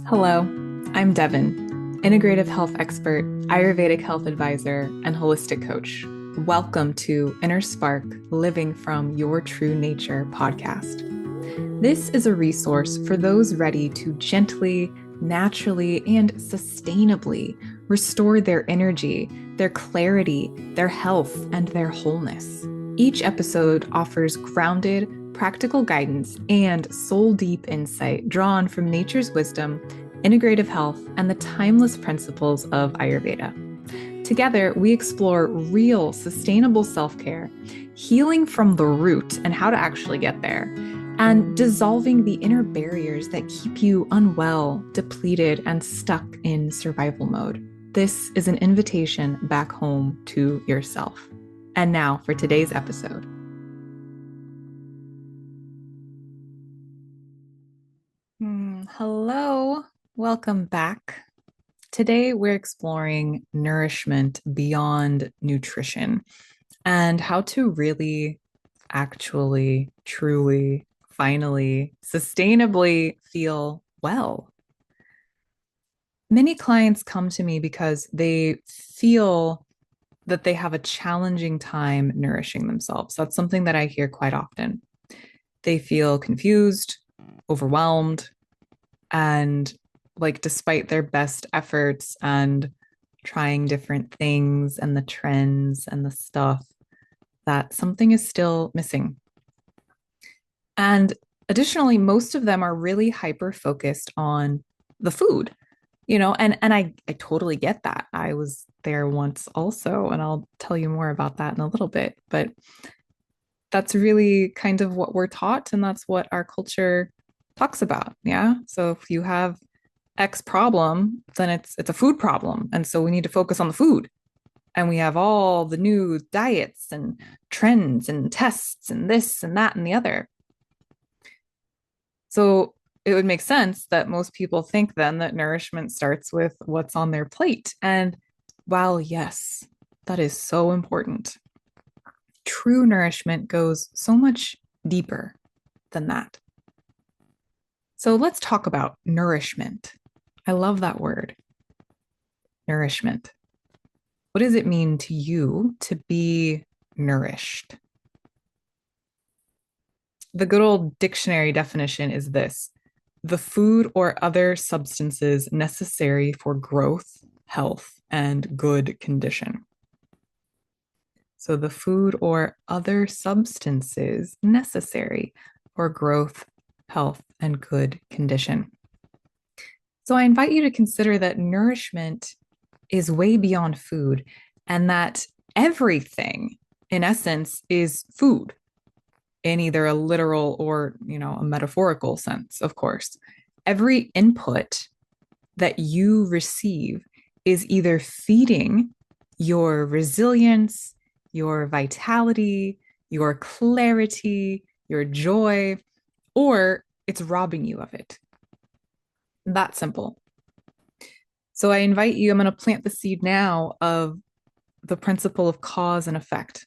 Hello, I'm Devin, integrative health expert, Ayurvedic health advisor, and holistic coach. Welcome to InnerSpark Living from Your True Nature podcast. This is a resource for those ready to gently, naturally, and sustainably restore their energy, their clarity, their health, and their wholeness. Each episode offers grounded, practical guidance and soul deep insight drawn from nature's wisdom, integrative health, and the timeless principles of Ayurveda. Together, we explore real, sustainable self care, healing from the root and how to actually get there, and dissolving the inner barriers that keep you unwell, depleted, and stuck in survival mode. This is an invitation back home to yourself. And now for today's episode. Hello, welcome back. Today we're exploring nourishment beyond nutrition and how to really, actually, truly, finally, sustainably feel well. Many clients come to me because they feel that they have a challenging time nourishing themselves. That's something that I hear quite often. They feel confused, overwhelmed, and like despite their best efforts and trying different things and the trends and the stuff, that something is still missing. And additionally, most of them are really hyper focused on the food, and I totally get that. I was there once also, and I'll tell you more about that in a little bit. But that's really kind of what we're taught, and that's what our culture talks about. Yeah. So if you have X problem, then it's a food problem. And so we need to focus on the food. And we have all the new diets and trends and tests and this and that and the other. So it would make sense that most people think then that nourishment starts with what's on their plate. And while, yes, that is so important, true nourishment goes so much deeper than that. So let's talk about nourishment. I love that word, nourishment. What does it mean to you to be nourished? The good old dictionary definition is this: the food or other substances necessary for growth, health, and good condition. So, the food or other substances necessary for growth, health, and good condition. So, I invite you to consider that nourishment is way beyond food and that everything, in essence, is food in either a literal or, a metaphorical sense, of course. Every input that you receive is either feeding your resilience, your vitality, your clarity, your joy, or it's robbing you of it. That simple. So I invite you, I'm going to plant the seed now of the principle of cause and effect.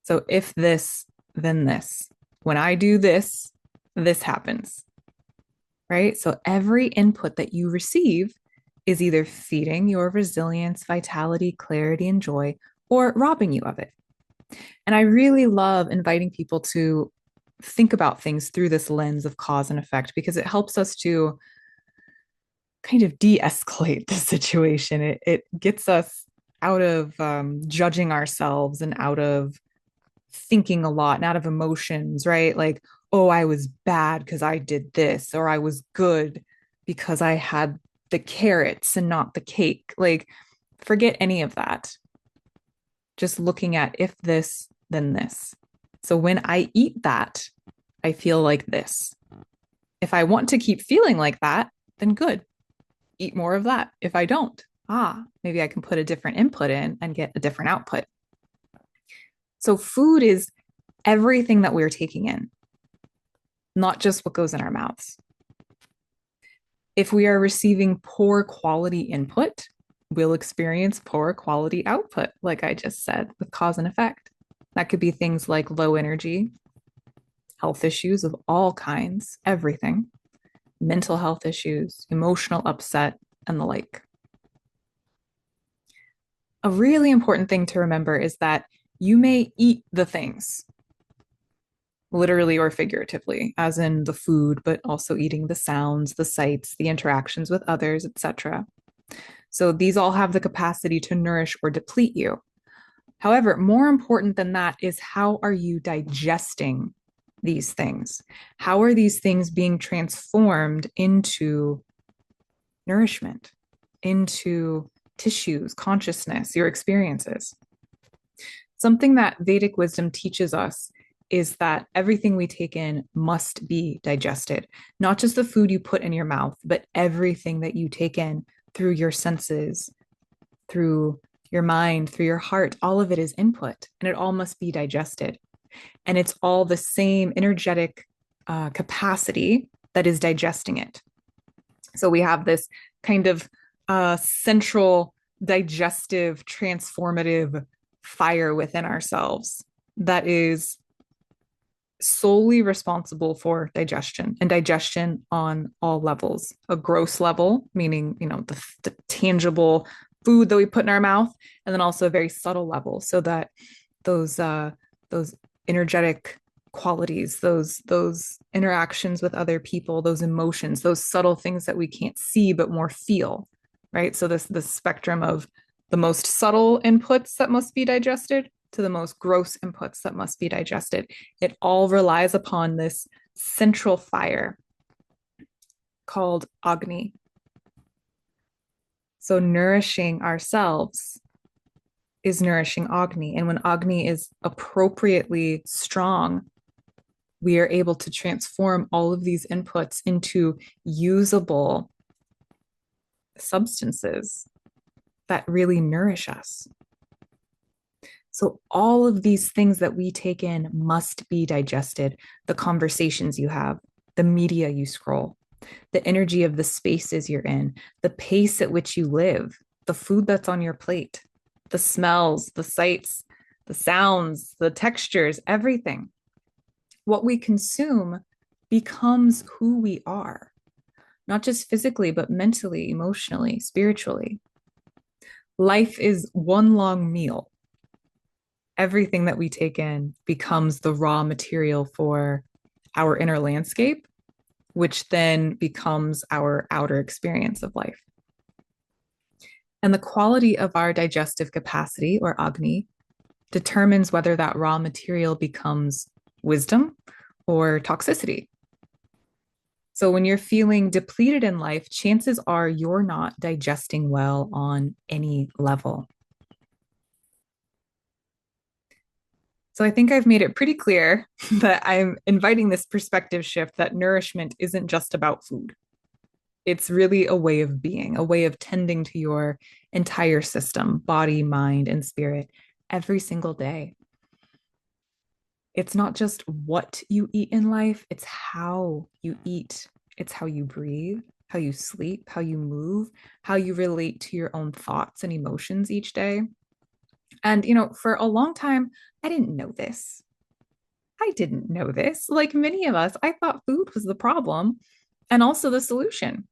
So if this, then this. When I do this, this happens, right? So every input that you receive is either feeding your resilience, vitality, clarity, and joy, or robbing you of it. And I really love inviting people to think about things through this lens of cause and effect because it helps us to kind of de-escalate the situation. It gets us out of judging ourselves and out of thinking a lot and out of emotions, right? Like, oh, I was bad because I did this, or I was good because I had the carrots and not the cake. Like, forget any of that. Just looking at if this, then this. So when I eat that, I feel like this. If I want to keep feeling like that, then good. Eat more of that. If I don't, maybe I can put a different input in and get a different output. So food is everything that we're taking in, not just what goes in our mouths. If we are receiving poor quality input, we'll experience poor quality output, like I just said, with cause and effect. That could be things like low energy, health issues of all kinds, everything. mental health issues, emotional upset, and the like. A really important thing to remember is that you may eat the things, literally or figuratively, as in the food, but also eating the sounds, the sights, the interactions with others, etc. So these all have the capacity to nourish or deplete you. However, more important than that is how are you digesting these things? How are these things being transformed into nourishment, into tissues, consciousness, your experiences? Something that Vedic wisdom teaches us is that everything we take in must be digested, not just the food you put in your mouth, but everything that you take in through your senses, through your mind, through your heart. All of it is input and it all must be digested. And it's all the same energetic capacity that is digesting it. So we have this kind of central digestive, transformative fire within ourselves that is solely responsible for digestion and digestion on all levels. A gross level, meaning, the tangible food that we put in our mouth, and then also a very subtle level, so that those energetic qualities, those interactions with other people, those emotions, those subtle things that we can't see but more feel, right? So this spectrum of the most subtle inputs that must be digested to the most gross inputs that must be digested. It all relies upon this central fire called Agni. So nourishing ourselves is nourishing Agni. And when Agni is appropriately strong, we are able to transform all of these inputs into usable substances that really nourish us. So all of these things that we take in must be digested. The conversations you have, the media you scroll, the energy of the spaces you're in, the pace at which you live, the food that's on your plate, the smells, the sights, the sounds, the textures, everything. What we consume becomes who we are, not just physically, but mentally, emotionally, spiritually. Life is one long meal. Everything that we take in becomes the raw material for our inner landscape, which then becomes our outer experience of life. And the quality of our digestive capacity, or Agni, determines whether that raw material becomes wisdom or toxicity. So when you're feeling depleted in life, chances are you're not digesting well on any level. So I think I've made it pretty clear that I'm inviting this perspective shift that nourishment isn't just about food. It's really a way of being, a way of tending to your entire system, body, mind, and spirit every single day. It's not just what you eat in life, it's how you eat. It's how you breathe, how you sleep, how you move, how you relate to your own thoughts and emotions each day. And, for a long time, I didn't know this. I didn't know this. Like many of us, I thought food was the problem and also the solution.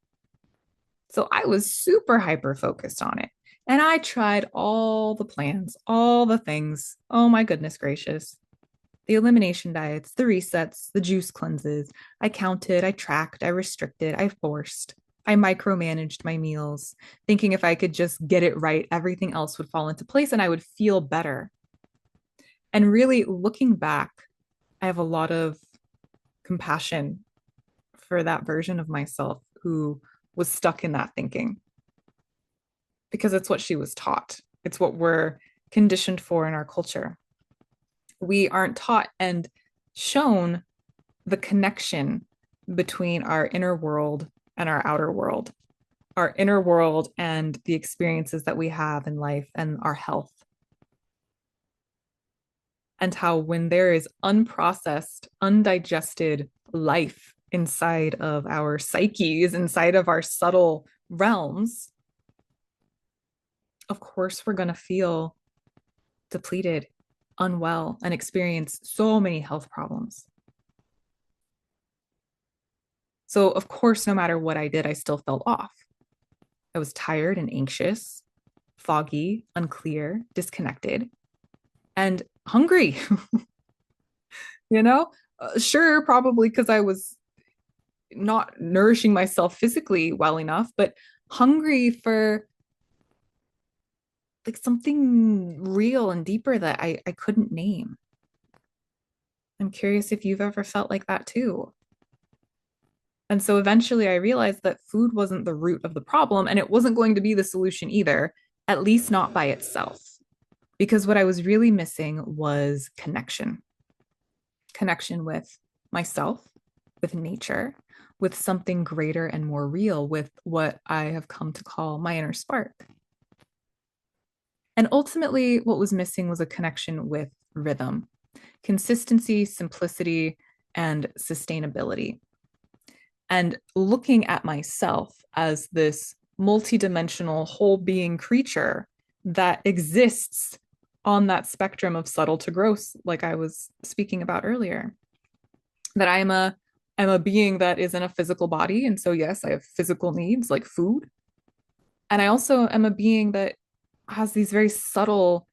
So I was super hyper focused on it. And I tried all the plans, all the things. Oh my goodness gracious. The elimination diets, the resets, the juice cleanses. I counted, I tracked, I restricted, I forced. I micromanaged my meals, thinking if I could just get it right, everything else would fall into place and I would feel better. And really looking back, I have a lot of compassion for that version of myself who was stuck in that thinking because it's what she was taught. It's what we're conditioned for in our culture. We aren't taught and shown the connection between our inner world and our outer world, our inner world and the experiences that we have in life and our health. And how, when there is unprocessed, undigested life inside of our psyches, inside of our subtle realms, of course, we're going to feel depleted, unwell, and experience so many health problems. So, of course, no matter what I did, I still felt off. I was tired and anxious, foggy, unclear, disconnected, and hungry, you know? Sure, probably because I was not nourishing myself physically well enough, but hungry for like something real and deeper that I couldn't name. I'm curious if you've ever felt like that too. And so eventually I realized that food wasn't the root of the problem and it wasn't going to be the solution either, at least not by itself. Because what I was really missing was connection with myself, with nature, with something greater and more real, with what I have come to call my inner spark. And ultimately, what was missing was a connection with rhythm, consistency, simplicity, and sustainability. And looking at myself as this multidimensional whole being creature that exists on that spectrum of subtle to gross, like I was speaking about earlier, that I'm a being that is in a physical body. And so, yes, I have physical needs like food. And I also am a being that has these very subtle,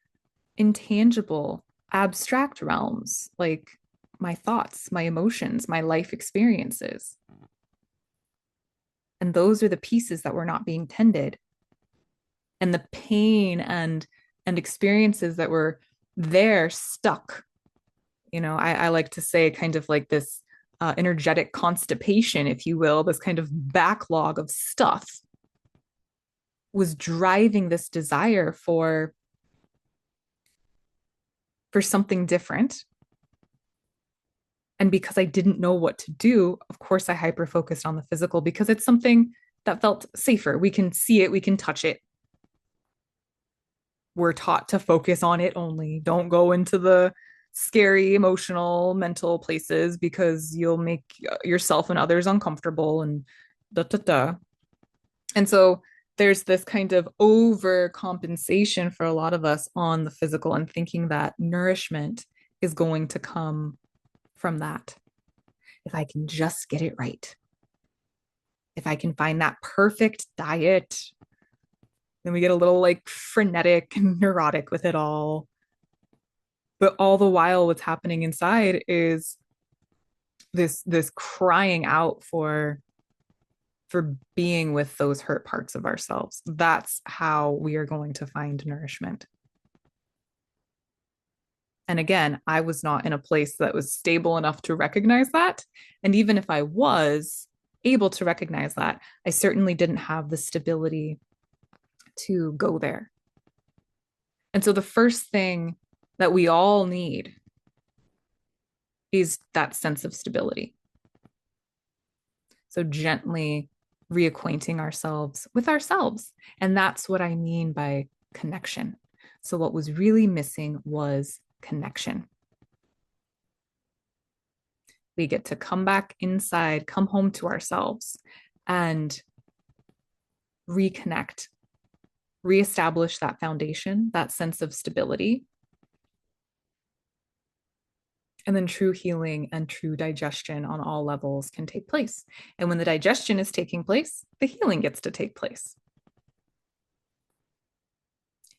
intangible, abstract realms like my thoughts, my emotions, my life experiences. And those are the pieces that were not being tended. And the pain and experiences that were there stuck. I like to say kind of like this energetic constipation, if you will, this kind of backlog of stuff was driving this desire for something different. And because I didn't know what to do, of course, I hyper focused on the physical because it's something that felt safer. We can see it, we can touch it. We're taught to focus on it only. Don't go into the scary, emotional, mental places because you'll make yourself and others uncomfortable and da da da. And so there's this kind of overcompensation for a lot of us on the physical and thinking that nourishment is going to come from that. If I can just get it right, if I can find that perfect diet, then we get a little like frenetic and neurotic with it all. But all the while, what's happening inside is this crying out for being with those hurt parts of ourselves. That's how we are going to find nourishment. And again, I was not in a place that was stable enough to recognize that. And even if I was able to recognize that, I certainly didn't have the stability to go there. And so the first thing that we all need is that sense of stability. So gently reacquainting ourselves with ourselves. And that's what I mean by connection. So what was really missing was connection. We get to come back inside, come home to ourselves, and reconnect, reestablish that foundation, that sense of stability. And then true healing and true digestion on all levels can take place. And when the digestion is taking place, the healing gets to take place.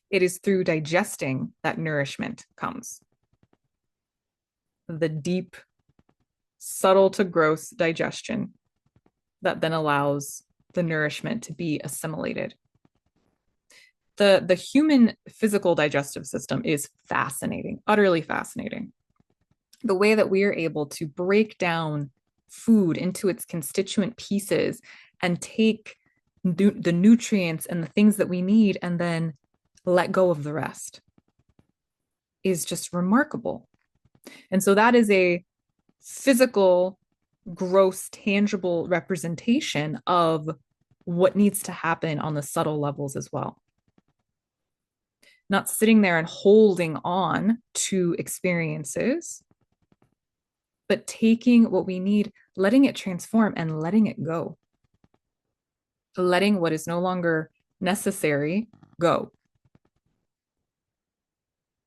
It is through digesting that nourishment comes. The deep, subtle to gross digestion that then allows the nourishment to be assimilated. The human physical digestive system is fascinating, utterly fascinating. The way that we are able to break down food into its constituent pieces and take the nutrients and the things that we need and then let go of the rest is just remarkable. And so that is a physical, gross, tangible representation of what needs to happen on the subtle levels as well. Not sitting there and holding on to experiences, but taking what we need, letting it transform and letting it go. Letting what is no longer necessary go.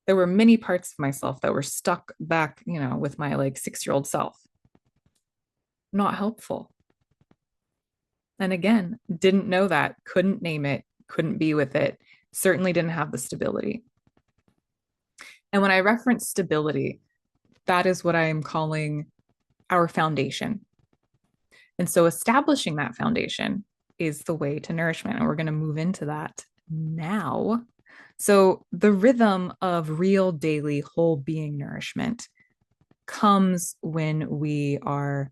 There were many parts of myself that were stuck back, with my like 6-year-old self. Not helpful. And again, didn't know that, couldn't name it, couldn't be with it, certainly didn't have the stability. And when I reference stability, that is what I am calling our foundation. And so establishing that foundation is the way to nourishment. And we're going to move into that now. So the rhythm of real daily whole being nourishment comes when we are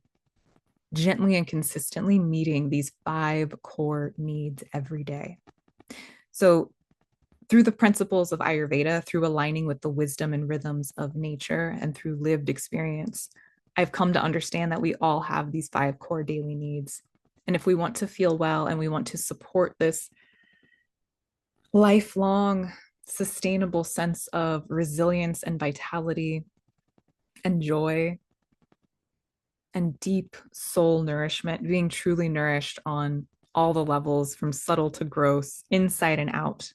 gently and consistently meeting these five core needs every day. So through the principles of Ayurveda, through aligning with the wisdom and rhythms of nature, and through lived experience, I've come to understand that we all have these five core daily needs. And if we want to feel well and we want to support this lifelong, sustainable sense of resilience and vitality and joy and deep soul nourishment, being truly nourished on all the levels from subtle to gross, inside and out,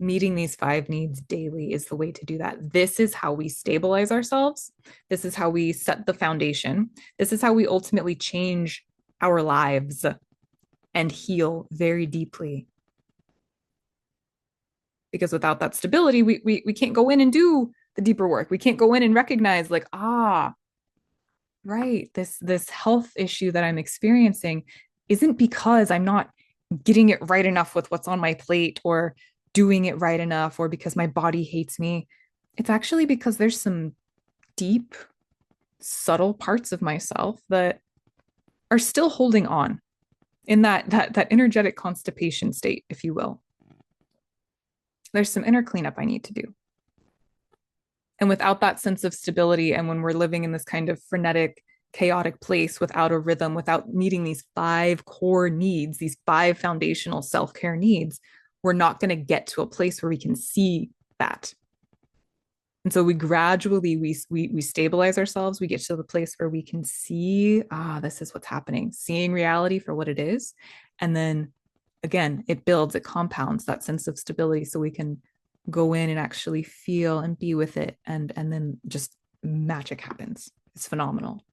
meeting these five needs daily is the way to do that. This is how we stabilize ourselves. This is how we set the foundation. This is how we ultimately change our lives and heal very deeply. Because without that stability, we can't go in and do the deeper work. We can't go in and recognize, like, right, this health issue that I'm experiencing isn't because I'm not getting it right enough with what's on my plate or doing it right enough or because my body hates me. It's actually because there's some deep, subtle parts of myself that are still holding on in that energetic constipation state, if you will. There's some inner cleanup I need to do. And without that sense of stability, and when we're living in this kind of frenetic, chaotic place without a rhythm, without meeting these five core needs, these five foundational self care needs, we're not going to get to a place where we can see that. And so we gradually we stabilize ourselves. We get to the place where we can see, this is what's happening, seeing reality for what it is. And then again, it builds, it compounds that sense of stability so we can go in and actually feel and be with it. And then just magic happens. It's phenomenal.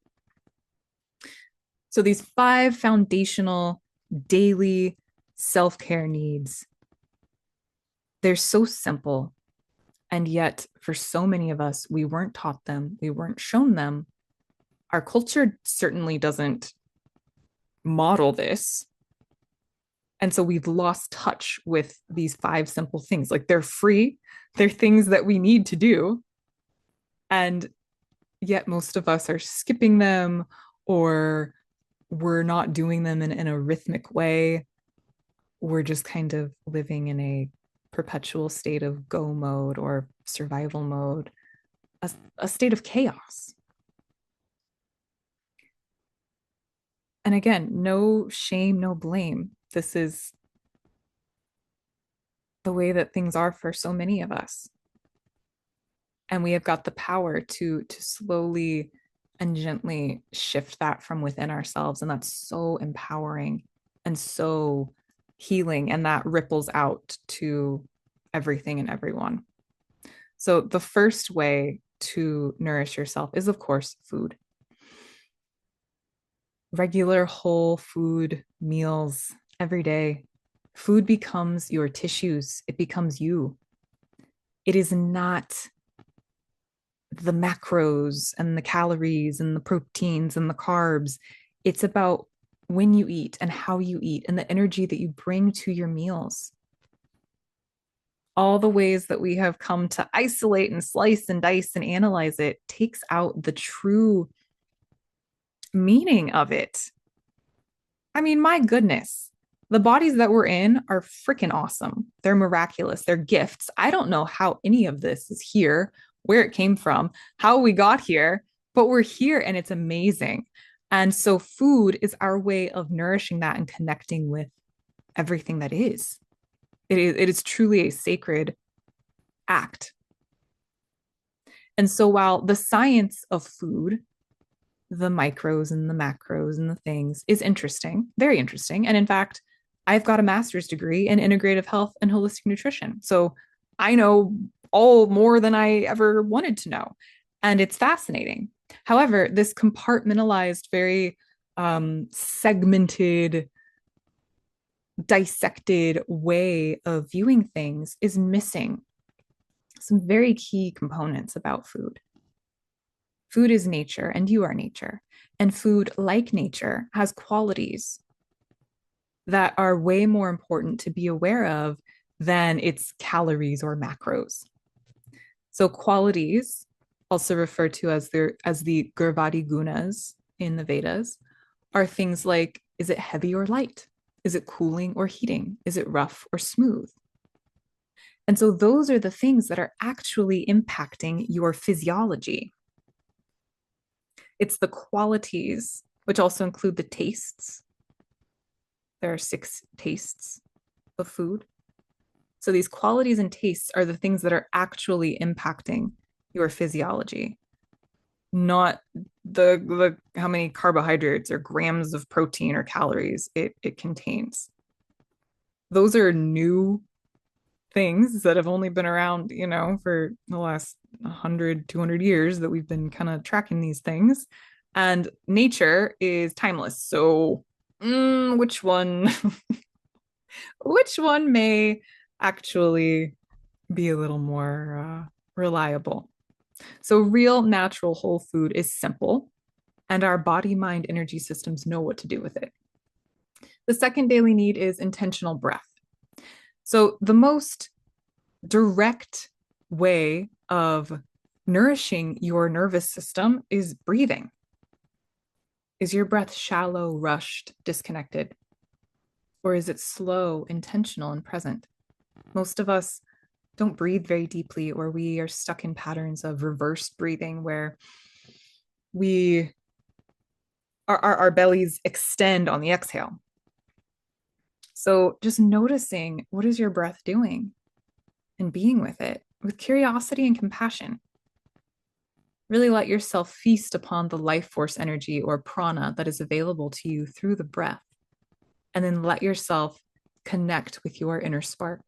So these five foundational daily self-care needs, they're so simple. And yet, for so many of us, we weren't taught them, we weren't shown them. Our culture certainly doesn't model this. And so we've lost touch with these five simple things. Like, they're free, they're things that we need to do. And yet, most of us are skipping them, or we're not doing them in a rhythmic way. We're just kind of living in a perpetual state of go mode or survival mode, a state of chaos. And again, no shame, no blame. This is the way that things are for so many of us. And we have got the power to slowly and gently shift that from within ourselves. And that's so empowering and so healing. And that ripples out to everything and everyone. So the first way to nourish yourself is, of course, food. Regular whole food meals every day. Food becomes your tissues. It becomes you. It is not the macros and the calories and the proteins and the carbs. It's about when you eat and how you eat and the energy that you bring to your meals. All the ways that we have come to isolate and slice and dice and analyze it takes out the true meaning of it. I mean, my goodness, the bodies that we're in are freaking awesome. They're miraculous. They're gifts. I don't know how any of this is here, where it came from, how we got here, but we're here and it's amazing. And so food is our way of nourishing that and connecting with everything that is. It is truly a sacred act. And so while the science of food, the micros and the macros and the things is interesting, very interesting. And in fact, I've got a master's degree in integrative health and holistic nutrition. So I know all more than I ever wanted to know. And it's fascinating. However, this compartmentalized, very segmented, dissected way of viewing things is missing some very key components about food. Food is nature, and you are nature. And food, like nature, has qualities that are way more important to be aware of than its calories or macros. So, qualities, also referred to as the Gurvadi gunas in the Vedas, are things like, is it heavy or light? Is it cooling or heating? Is it rough or smooth? And so those are the things that are actually impacting your physiology. It's the qualities, which also include the tastes. There are 6 tastes of food. So these qualities and tastes are the things that are actually impacting your physiology, not the how many carbohydrates or grams of protein or calories it contains. Those are new things that have only been around, for the last 100, 200 years that we've been kind of tracking these things. And nature is timeless. So, which one, which one may actually be a little more reliable? So, real natural whole food is simple, and our body, mind, energy systems know what to do with it. The second daily need is intentional breath. So, the most direct way of nourishing your nervous system is breathing. Is your breath shallow, rushed, disconnected? Or is it slow, intentional, and present? Most of us don't breathe very deeply, or we are stuck in patterns of reverse breathing where we our bellies extend on the exhale. So just noticing, what is your breath doing, and being with it with curiosity and compassion. Really let yourself feast upon the life force energy or prana that is available to you through the breath. And then let yourself connect with your inner spark,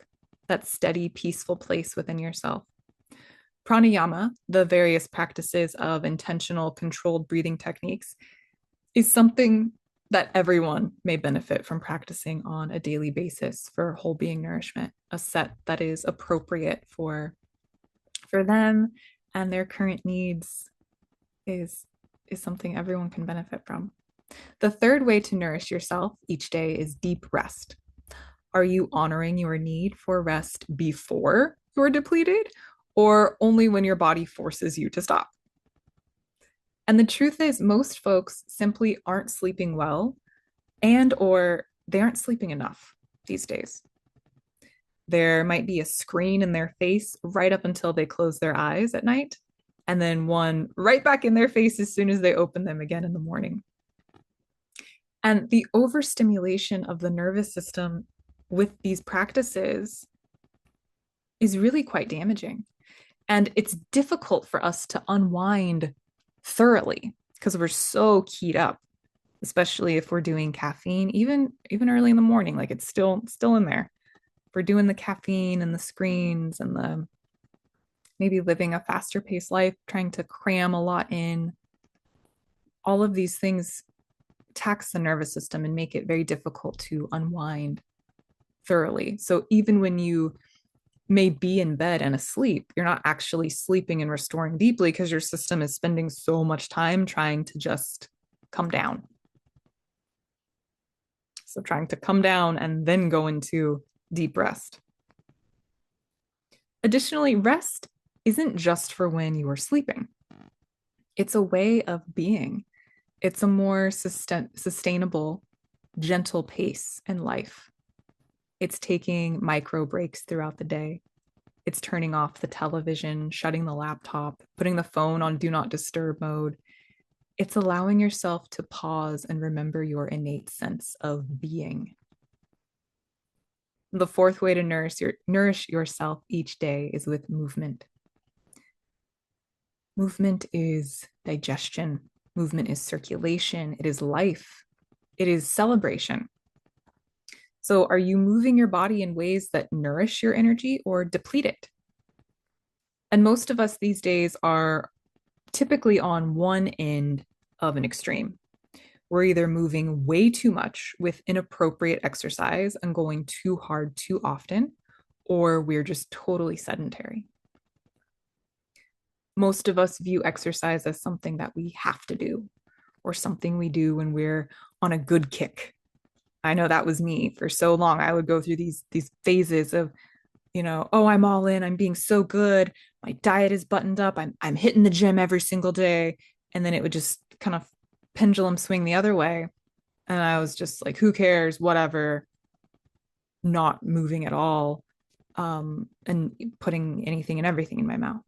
that steady, peaceful place within yourself. Pranayama, the various practices of intentional, controlled breathing techniques, is something that everyone may benefit from practicing on a daily basis for whole being nourishment, a set that is appropriate for them and their current needs is something everyone can benefit from. The third way to nourish yourself each day is deep rest. Are you honoring your need for rest before you're depleted, or only when your body forces you to stop? And the truth is, most folks simply aren't sleeping well, and or they aren't sleeping enough these days. There might be a screen in their face right up until they close their eyes at night, and then one right back in their face as soon as they open them again in the morning. And the overstimulation of the nervous system with these practices is really quite damaging. And it's difficult for us to unwind thoroughly because we're so keyed up, especially if we're doing caffeine, even early in the morning, like it's still in there. If we're doing the caffeine and the screens and the maybe living a faster paced life, trying to cram a lot in, all of these things tax the nervous system and make it very difficult to unwind thoroughly. So even when you may be in bed and asleep, you're not actually sleeping and restoring deeply because your system is spending so much time trying to just come down. So trying to come down and then go into deep rest. Additionally, rest isn't just for when you are sleeping. It's a way of being. It's a more sustainable, gentle pace in life. It's taking micro breaks throughout the day. It's turning off the television, shutting the laptop, putting the phone on do not disturb mode. It's allowing yourself to pause and remember your innate sense of being. The fourth way to nourish yourself each day is with movement. Movement is digestion. Movement is circulation. It is life. It is celebration. So are you moving your body in ways that nourish your energy or deplete it? And most of us these days are typically on one end of an extreme. We're either moving way too much with inappropriate exercise and going too hard too often, or we're just totally sedentary. Most of us view exercise as something that we have to do or something we do when we're on a good kick. I know that was me for so long. I would go through these phases of, oh, I'm all in, I'm being so good, my diet is buttoned up, I'm hitting the gym every single day, and then it would just kind of pendulum swing the other way, and I was just like, who cares, whatever, not moving at all, and putting anything and everything in my mouth.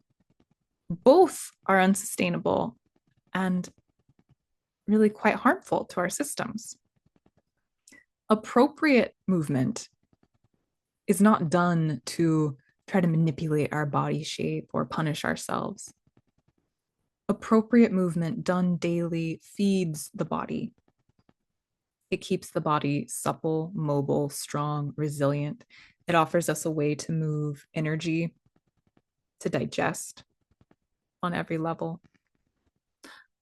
Both are unsustainable and really quite harmful to our systems. Appropriate movement is not done to try to manipulate our body shape or punish ourselves. Appropriate movement done daily feeds the body. It keeps the body supple, mobile, strong, resilient. It offers us a way to move energy, to digest on every level.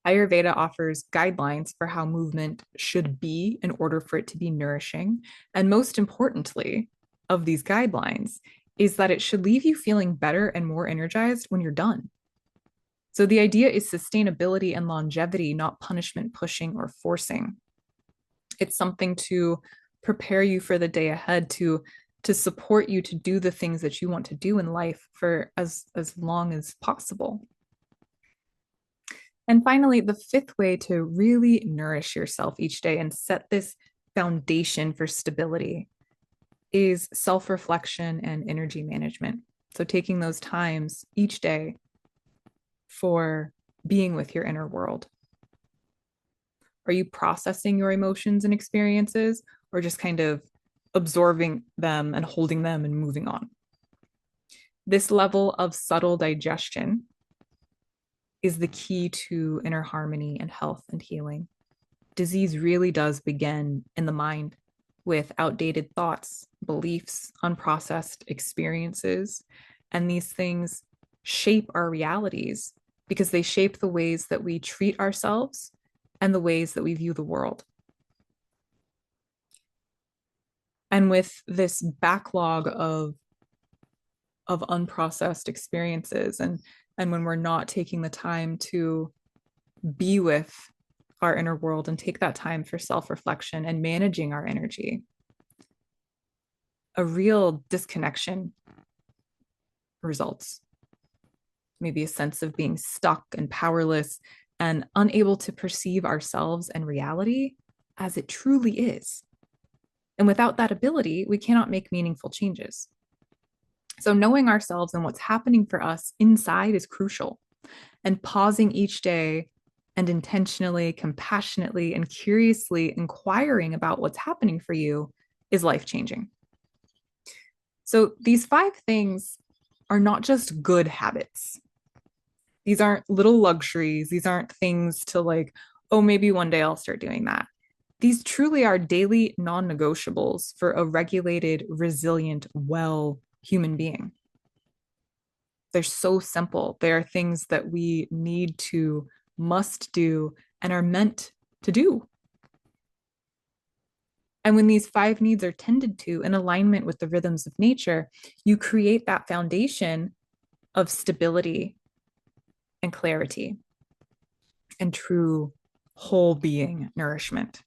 Ayurveda offers guidelines for how movement should be in order for it to be nourishing. And most importantly, of these guidelines is that it should leave you feeling better and more energized when you're done. So the idea is sustainability and longevity, not punishment, pushing, or forcing. It's something to prepare you for the day ahead, to support you to do the things that you want to do in life for as long as possible. And finally, the fifth way to really nourish yourself each day and set this foundation for stability is self-reflection and energy management. So taking those times each day for being with your inner world. Are you processing your emotions and experiences, or just kind of absorbing them and holding them and moving on? This level of subtle digestion is the key to inner harmony and health and healing. Disease really does begin in the mind with outdated thoughts, beliefs, unprocessed experiences, and these things shape our realities because they shape the ways that we treat ourselves and the ways that we view the world. And with this backlog of unprocessed experiences, and when we're not taking the time to be with our inner world and take that time for self-reflection and managing our energy, a real disconnection results. Maybe a sense of being stuck and powerless and unable to perceive ourselves and reality as it truly is. And without that ability, we cannot make meaningful changes. So knowing ourselves and what's happening for us inside is crucial. And pausing each day and intentionally, compassionately, and curiously inquiring about what's happening for you is life-changing. So these 5 things are not just good habits. These aren't little luxuries. These aren't things to like, oh, maybe one day I'll start doing that. These truly are daily non-negotiables for a regulated, resilient, well human being. They're so simple. They are things that we need to, must do, and are meant to do. And when these 5 needs are tended to in alignment with the rhythms of nature, you create that foundation of stability and clarity and true whole being nourishment.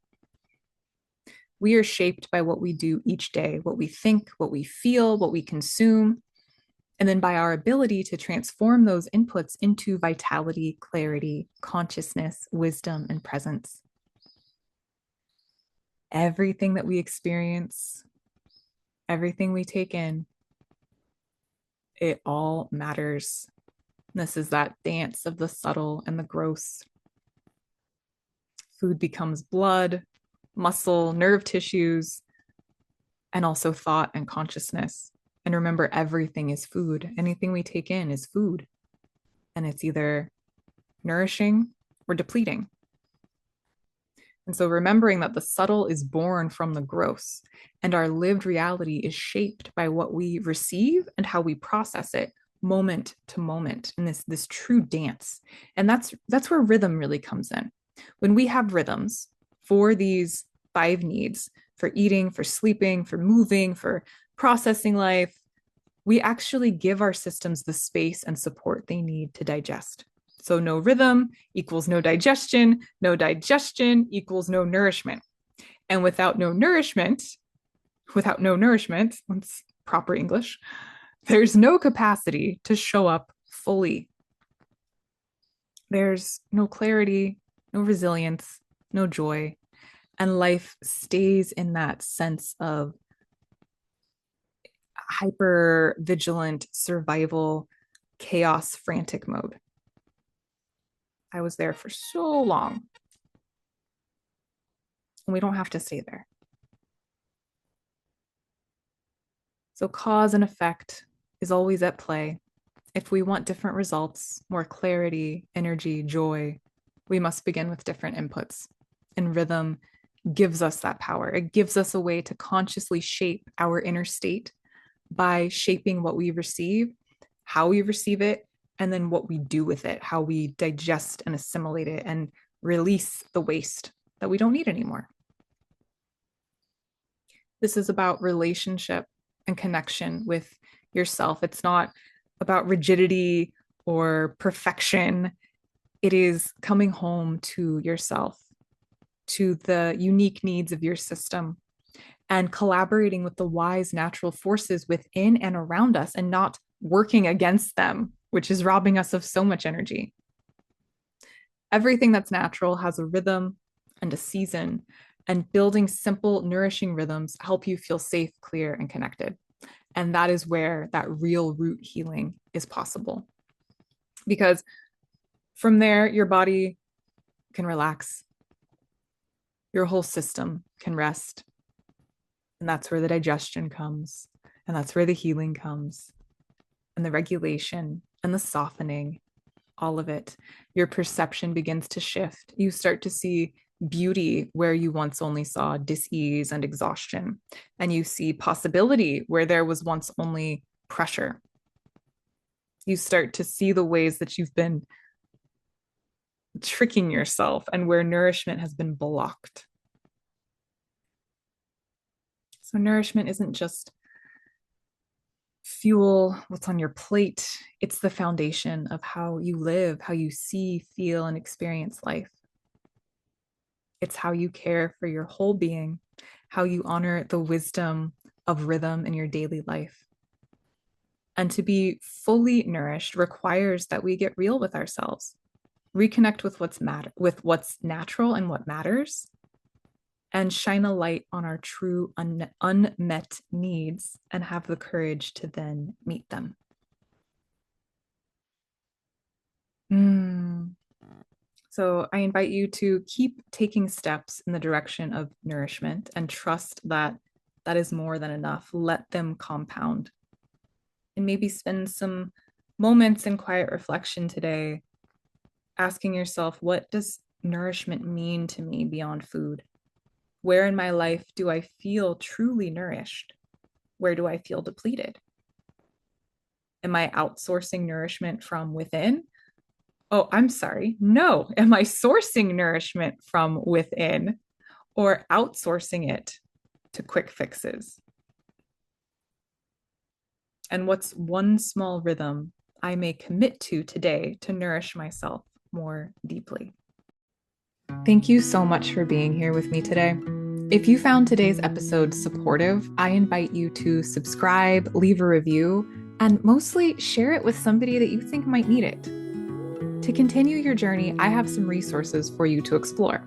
We are shaped by what we do each day, what we think, what we feel, what we consume, and then by our ability to transform those inputs into vitality, clarity, consciousness, wisdom, and presence. Everything that we experience, everything we take in, it all matters. This is that dance of the subtle and the gross. Food becomes blood, muscle, nerve tissues, and also thought and consciousness. And remember, everything is food. Anything we take in is food. And it's either nourishing or depleting. And so remembering that the subtle is born from the gross, and our lived reality is shaped by what we receive and how we process it moment to moment in this true dance. And that's where rhythm really comes in. When we have rhythms for these 5 needs, for eating, for sleeping, for moving, for processing life, we actually give our systems the space and support they need to digest. So no rhythm equals no digestion equals no nourishment. And without no nourishment, what's proper English, there's no capacity to show up fully. There's no clarity, no resilience, no joy, and life stays in that sense of hyper vigilant survival, chaos, frantic mode. I was there for so long, and we don't have to stay there. So cause and effect is always at play. If we want different results, more clarity, energy, joy, we must begin with different inputs. And rhythm gives us that power. It gives us a way to consciously shape our inner state by shaping what we receive, how we receive it, and then what we do with it, how we digest and assimilate it and release the waste that we don't need anymore. This is about relationship and connection with yourself. It's not about rigidity or perfection. It is coming home to yourself, to the unique needs of your system, and collaborating with the wise natural forces within and around us and not working against them, which is robbing us of so much energy. Everything that's natural has a rhythm and a season, and building simple, nourishing rhythms help you feel safe, clear, and connected. And that is where that real root healing is possible. Because from there, your body can relax, your whole system can rest. And that's where the digestion comes, and that's where the healing comes, and the regulation and the softening, all of it. Your perception begins to shift. You start to see beauty where you once only saw dis-ease and exhaustion, and you see possibility where there was once only pressure. You start to see the ways that you've been tricking yourself and where nourishment has been blocked. So nourishment isn't just fuel, what's on your plate. It's the foundation of how you live, how you see, feel, and experience life. It's how you care for your whole being, how you honor the wisdom of rhythm in your daily life. And to be fully nourished requires that we get real with ourselves, reconnect with what's natural and what matters, and shine a light on our true unmet needs and have the courage to then meet them. So I invite you to keep taking steps in the direction of nourishment and trust that that is more than enough. Let them compound. And maybe spend some moments in quiet reflection today, asking yourself, what does nourishment mean to me beyond food? Where in my life do I feel truly nourished? Where do I feel depleted? Am I outsourcing nourishment from within? Oh, I'm sorry. No. Am I sourcing nourishment from within or outsourcing it to quick fixes? And what's one small rhythm I may commit to today to nourish myself more deeply? Thank you so much for being here with me today. If you found today's episode supportive, I invite you to subscribe, leave a review, and mostly share it with somebody that you think might need it. To continue your journey, I have some resources for you to explore.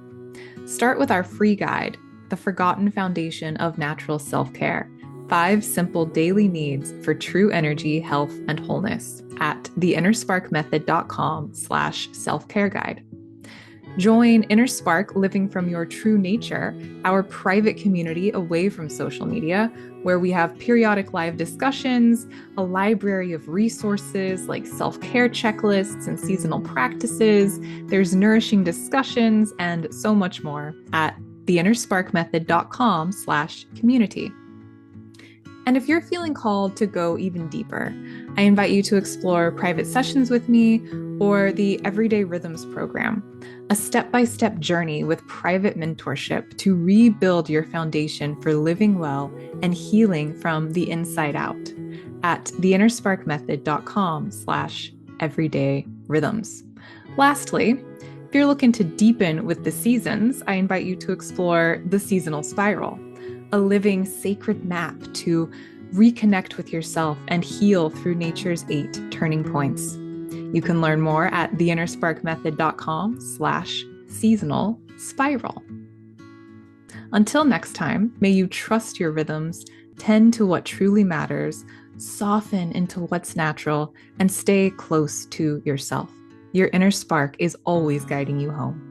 Start with our free guide, The Forgotten Foundation of Natural Self-Care, 5 simple daily needs for true energy, health, and wholeness at theinnersparkmethod.com/self-care guide. Join InnerSpark Living from Your True Nature, our private community away from social media, where we have periodic live discussions, a library of resources like self-care checklists and seasonal practices. There's nourishing discussions and so much more at theinnersparkmethod.com/community. And if you're feeling called to go even deeper, I invite you to explore private sessions with me or the Everyday Rhythms program, a step-by-step journey with private mentorship to rebuild your foundation for living well and healing from the inside out at theinnersparkmethod.com/everydayrhythms. Lastly, if you're looking to deepen with the seasons, I invite you to explore the seasonal spiral, a living sacred map to reconnect with yourself and heal through nature's 8 turning points. You can learn more at theinnersparkmethod.com/seasonal spiral. Until next time, may you trust your rhythms, tend to what truly matters, soften into what's natural, and stay close to yourself. Your inner spark is always guiding you home.